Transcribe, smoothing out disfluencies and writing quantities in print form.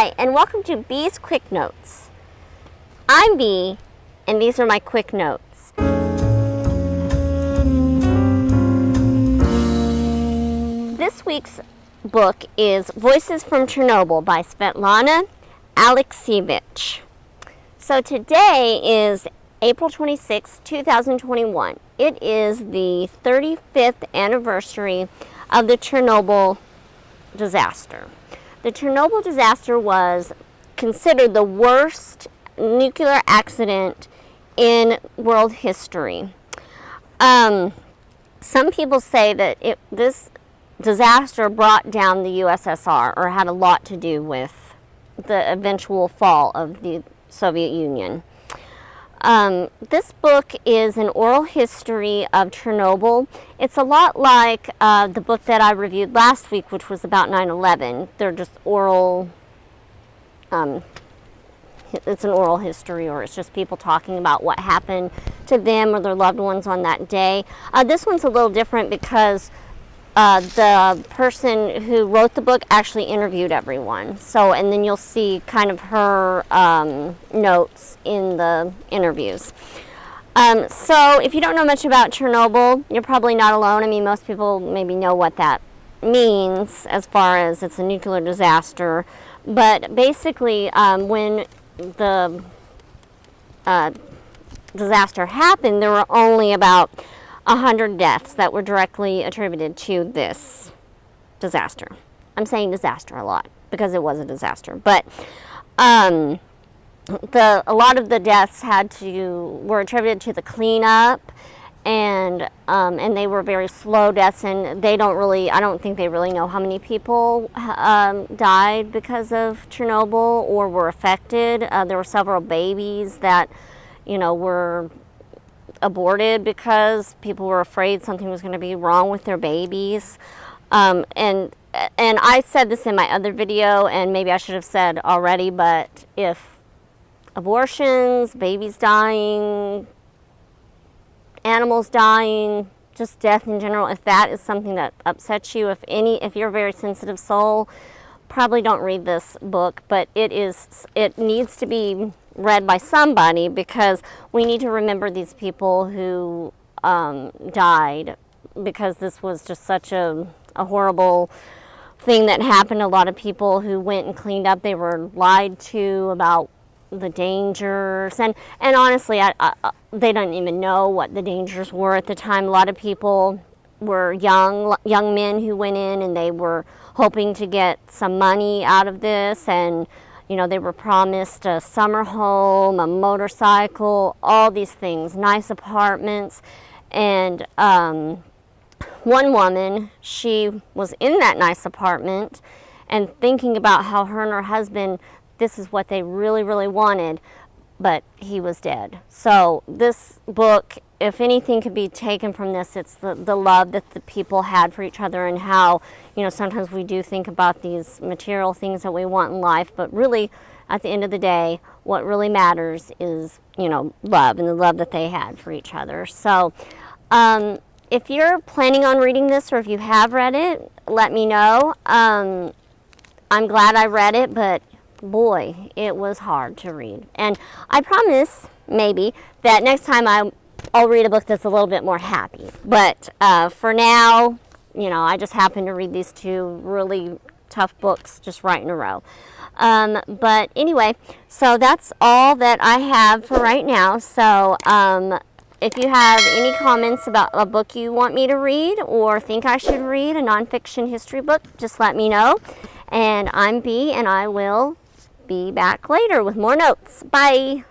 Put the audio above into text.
Hi, and welcome to B's Quick Notes. I'm B, and these are my quick notes. This week's book is Voices from Chernobyl by Svetlana Alexievich. So today is April 26, 2021. It is the 35th anniversary of the Chernobyl disaster. The Chernobyl disaster was considered the worst nuclear accident in world history. Some people say that this disaster brought down the USSR, or had a lot to do with the eventual fall of the Soviet Union. This book is an oral history of Chernobyl. It's a lot like the book that I reviewed last week, which was about 9/11. They're just oral, it's an oral history, or it's just people talking about what happened to them or their loved ones on that day. This one's a little different because the person who wrote the book actually interviewed everyone. So, and then you'll see kind of her notes in the interviews. So if you don't know much about Chernobyl, you're probably not alone. I mean, most people maybe know what that means as far as it's a nuclear disaster. But basically, when the disaster happened, there were only about 100 deaths that were directly attributed to this disaster. I'm saying disaster a lot because it was a disaster, but a lot of the deaths were attributed to the cleanup, and they were very slow deaths, and I don't think they really know how many people died because of Chernobyl or were affected. There were several babies that, were aborted because people were afraid something was going to be wrong with their babies. And I said this in my other video, and maybe I should have said already, but if abortions, babies dying, animals dying, just death in general, if that is something that upsets you, if you're a very sensitive soul, probably don't read this book. But it needs to be read by somebody, because we need to remember these people who died, because this was just such a horrible thing that happened. A lot of people who went and cleaned up, they were lied to about the dangers, and honestly, they don't even know what the dangers were at the time. A lot of people were young men who went in, and they were hoping to get some money out of this, and they were promised a summer home, a motorcycle, all these things, nice apartments. And one woman, she was in that nice apartment and thinking about how her and her husband, this is what they really, really wanted, but he was dead. So this book, if anything could be taken from this, it's the love that the people had for each other, and how, sometimes we do think about these material things that we want in life, but really, at the end of the day, what really matters is, love, and the love that they had for each other. So, if you're planning on reading this, or if you have read it, let me know. I'm glad I read it, but boy, it was hard to read. And I promise, maybe, that next time I'll read a book that's a little bit more happy. But for now, I just happened to read these two really tough books just right in a row. But anyway, so that's all that I have for right now. So if you have any comments about a book you want me to read, or think I should read, a nonfiction history book, just let me know. And I'm B, and I will be back later with more notes. Bye.